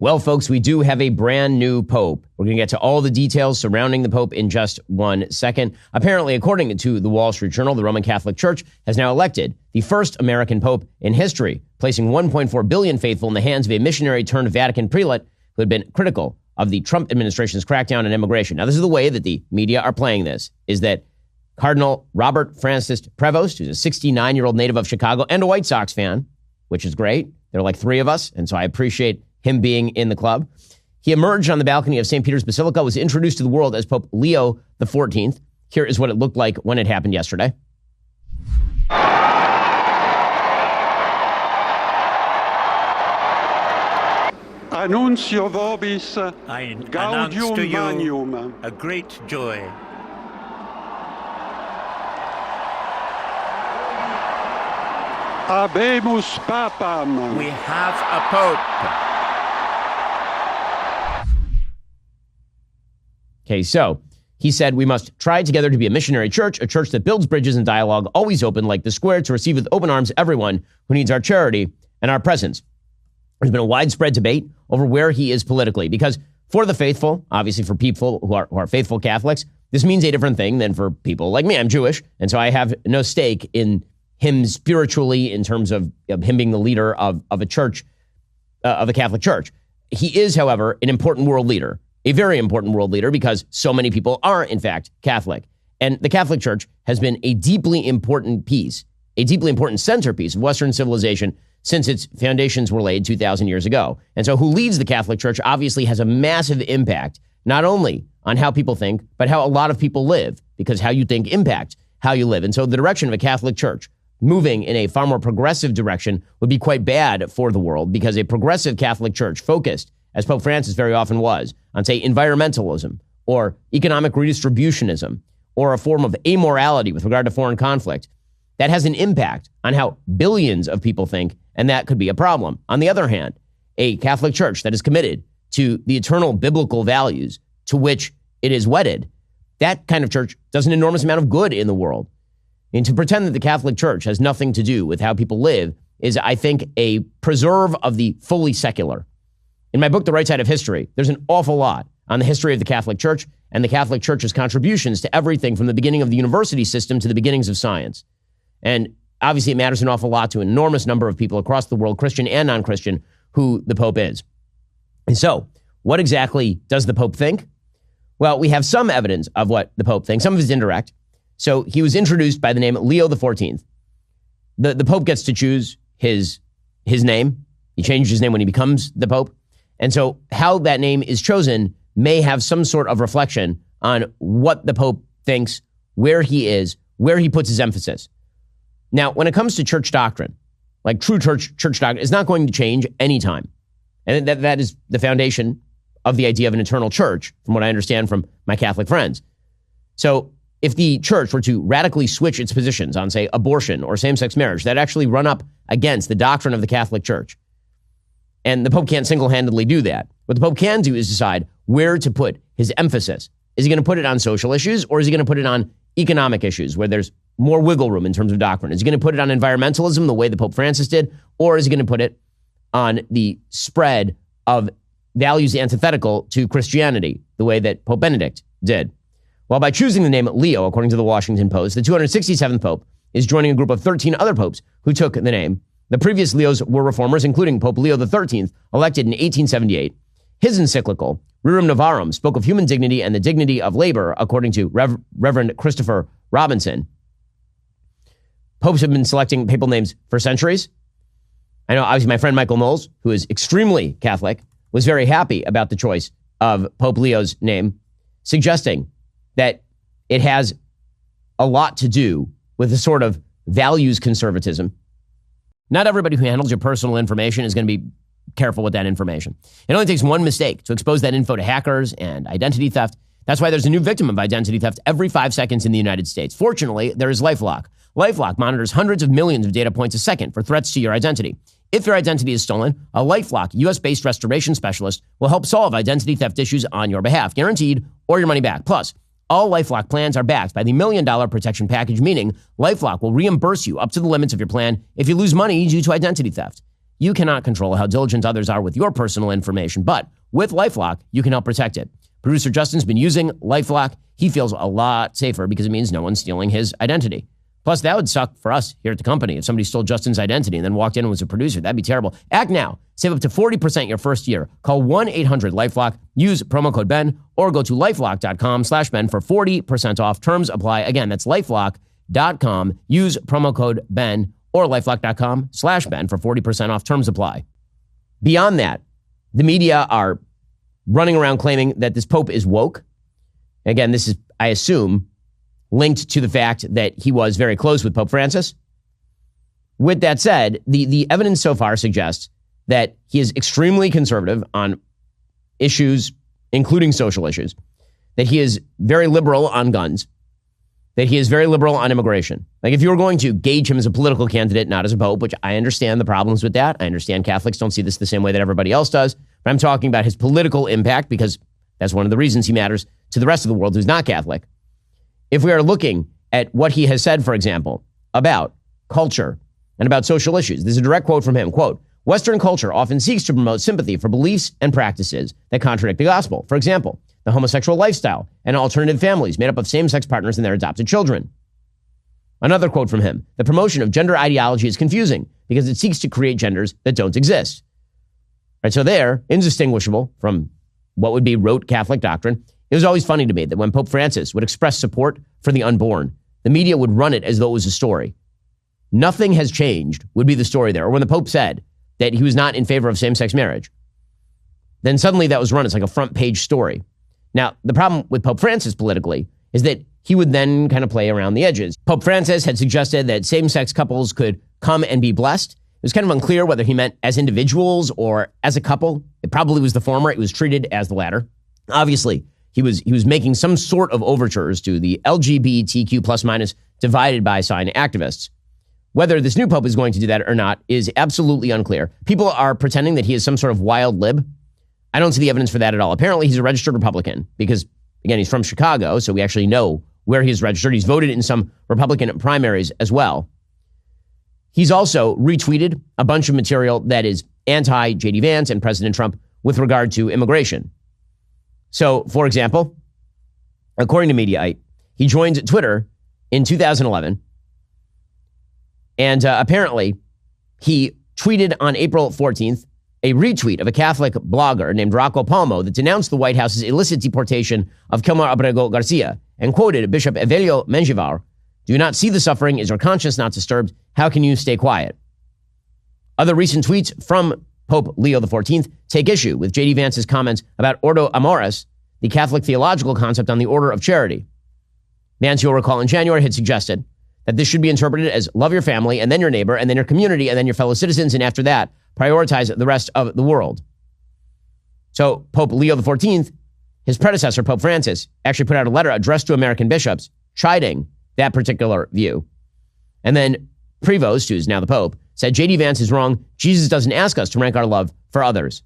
Well, folks, we do have a brand new pope. We're going to get to all the details surrounding the pope in just 1 second. Apparently, according to the Wall Street Journal, the Roman Catholic Church has now elected the first American pope in history, placing 1.4 billion faithful in the hands of a missionary turned Vatican prelate who had been critical of the Trump administration's crackdown on immigration. Now, this is the way that the media are playing this, is that Cardinal Robert Francis Prevost, who's a 69-year-old native of Chicago and a White Sox fan, which is great. There are like three of us, and so I appreciate him being in the club. He emerged on the balcony of St. Peter's Basilica, was introduced to the world as Pope Leo XIV. Here is what it looked like when it happened yesterday. Annuncio vobis I announce gaudium to you magnum. a great joy. Habemus papam. We have a pope. Okay, so he said we must try together to be a missionary church, a church that builds bridges and dialogue, always open like the square to receive with open arms everyone who needs our charity and our presence. There's been a widespread debate over where he is politically, because for the faithful, obviously for people who are faithful Catholics, this means a different thing than for people like me. I'm Jewish, and so I have no stake in him spiritually in terms of him being the leader of a church, of a Catholic church. He is, however, an important world leader, a very important world leader, because so many people are, in fact, Catholic. And the Catholic Church has been a deeply important piece, a deeply important centerpiece of Western civilization since its foundations were laid 2,000 years ago. And so who leads the Catholic Church obviously has a massive impact, not only on how people think, but how a lot of people live, because how you think impacts how you live. And so the direction of a Catholic Church moving in a far more progressive direction would be quite bad for the world, because a progressive Catholic Church focused, as Pope Francis very often was, on, say, environmentalism or economic redistributionism or a form of amorality with regard to foreign conflict, that has an impact on how billions of people think, and that could be a problem. On the other hand, a Catholic Church that is committed to the eternal biblical values to which it is wedded, that kind of church does an enormous amount of good in the world. And to pretend that the Catholic Church has nothing to do with how people live is, I think, a preserve of the fully secular. In my book, The Right Side of History, there's an awful lot on the history of the Catholic Church and the Catholic Church's contributions to everything from the beginning of the university system to the beginnings of science. And obviously it matters an awful lot to an enormous number of people across the world, Christian and non-Christian, who the Pope is. And so, what exactly does the Pope think? Well, we have some evidence of what the Pope thinks. Some of it is indirect. So he was introduced by the name Leo XIV. The Pope gets to choose his name. He changes his name when he becomes the Pope. And so how that name is chosen may have some sort of reflection on what the Pope thinks, where he is, where he puts his emphasis. Now, when it comes to church doctrine, like true church doctrine is not going to change anytime. And that is the foundation of the idea of an eternal church, from what I understand from my Catholic friends. So if the church were to radically switch its positions on, say, abortion or same-sex marriage, that actually run up against the doctrine of the Catholic Church. And the Pope can't single-handedly do that. What the Pope can do is decide where to put his emphasis. Is he going to put it on social issues, or is he going to put it on economic issues where there's more wiggle room in terms of doctrine? Is he going to put it on environmentalism the way that Pope Francis did, or is he going to put it on the spread of values antithetical to Christianity the way that Pope Benedict did? Well, by choosing the name Leo, according to the Washington Post, the 267th Pope is joining a group of 13 other popes who took the name. The previous Leos were reformers, including Pope Leo XIII, elected in 1878. His encyclical, Rerum Novarum, spoke of human dignity and the dignity of labor, according to Reverend Christopher Robinson. Popes have been selecting papal names for centuries. I know, obviously, my friend Michael Knowles, who is extremely Catholic, was very happy about the choice of Pope Leo's name, suggesting that it has a lot to do with a sort of values conservatism. Not everybody who handles your personal information is going to be careful with that information. It only takes one mistake to expose that info to hackers and identity theft. That's why there's a new victim of identity theft every 5 seconds in the United States. Fortunately, there is LifeLock. LifeLock monitors hundreds of millions of data points a second for threats to your identity. If your identity is stolen, a LifeLock US-based restoration specialist will help solve identity theft issues on your behalf, guaranteed, or your money back. Plus, all LifeLock plans are backed by the $1 Million Protection Package, meaning LifeLock will reimburse you up to the limits of your plan if you lose money due to identity theft. You cannot control how diligent others are with your personal information, but with LifeLock, you can help protect it. Producer Justin's been using LifeLock. He feels a lot safer because it means no one's stealing his identity. Plus, that would suck for us here at the company if somebody stole Justin's identity and then walked in and was a producer. That'd be terrible. Act now. Save up to 40% your first year. Call 1-800-LifeLock. Use promo code Ben or go to LifeLock.com/Ben for 40% off. Terms apply. Again, that's LifeLock.com. Use promo code Ben or LifeLock.com/Ben for 40% off. Terms apply. Beyond that, the media are running around claiming that this Pope is woke. Again, this is, I assume, linked to the fact that he was very close with Pope Francis. With that said, the evidence so far suggests that he is extremely conservative on issues, including social issues, that he is very liberal on guns, that he is very liberal on immigration. Like, if you were going to gauge him as a political candidate, not as a pope, which I understand the problems with that. I understand Catholics don't see this the same way that everybody else does. But I'm talking about his political impact because that's one of the reasons he matters to the rest of the world who's not Catholic. If we are looking at what he has said, for example, about culture and about social issues, this is a direct quote from him, quote, Western culture often seeks to promote sympathy for beliefs and practices that contradict the gospel. For example, the homosexual lifestyle and alternative families made up of same-sex partners and their adopted children. Another quote from him, the promotion of gender ideology is confusing because it seeks to create genders that don't exist. Right, so they're indistinguishable from what would be rote Catholic doctrine. It was always funny to me that when Pope Francis would express support for the unborn, the media would run it as though it was a story. Nothing has changed would be the story there. Or when the Pope said that he was not in favor of same-sex marriage, then suddenly that was run as like a front page story. Now, the problem with Pope Francis politically is that he would then kind of play around the edges. Pope Francis had suggested that same-sex couples could come and be blessed. It was kind of unclear whether he meant as individuals or as a couple. It probably was the former. It was treated as the latter. Obviously, he was making some sort of overtures to the LGBTQ plus minus divided by sign activists. Whether this new pope is going to do that or not is absolutely unclear. People are pretending that he is some sort of wild lib. I don't see the evidence for that at all. Apparently, he's a registered Republican because, again, he's from Chicago, so we actually know where he's registered. He's voted in some Republican primaries as well. He's also retweeted a bunch of material that is anti-J.D. Vance and President Trump with regard to immigration. So, for example, according to Mediaite, he joined Twitter in 2011, and apparently he tweeted on April 14th a retweet of a Catholic blogger named Rocco Palmo that denounced the White House's illicit deportation of Kilmar Abrego Garcia and quoted Bishop Evelio Menjivar, "Do you not see the suffering? Is your conscience not disturbed? How can you stay quiet?" Other recent tweets from Pope Leo XIV take issue with J.D. Vance's comments about Ordo Amoris, the Catholic theological concept on the order of charity. Vance, you'll recall, in January had suggested that this should be interpreted as love your family and then your neighbor and then your community and then your fellow citizens, and after that, prioritize the rest of the world. So Pope Leo XIV, his predecessor, Pope Francis, actually put out a letter addressed to American bishops chiding that particular view. And then Prevost, who's now the Pope, said J.D. Vance is wrong. Jesus doesn't ask us to rank our love for others.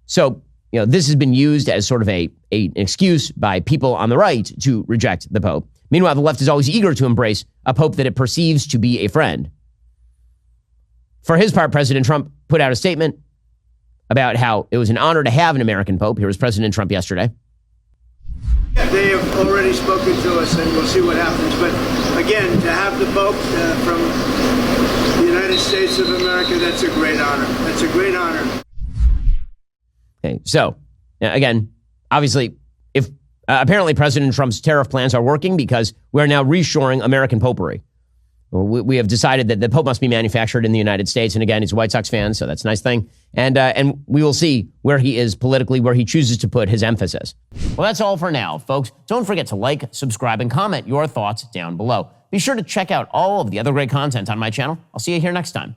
So, this has been used as sort of an excuse by people on the right to reject the Pope. Meanwhile, the left is always eager to embrace a Pope that it perceives to be a friend. For his part, President Trump put out a statement about how it was an honor to have an American Pope. Here was President Trump yesterday. They have already spoken to us, and we'll see what happens. But again, to have the Pope from the United States of America, that's a great honor. That's a great honor. Okay, so again, obviously, if apparently President Trump's tariff plans are working because we're now reshoring American popery. We have decided that the Pope must be manufactured in the United States. And again, he's a White Sox fan, so that's a nice thing. And we will see where he is politically, where he chooses to put his emphasis. Well, that's all for now, folks. Don't forget to like, subscribe, and comment your thoughts down below. Be sure to check out all of the other great content on my channel. I'll see you here next time.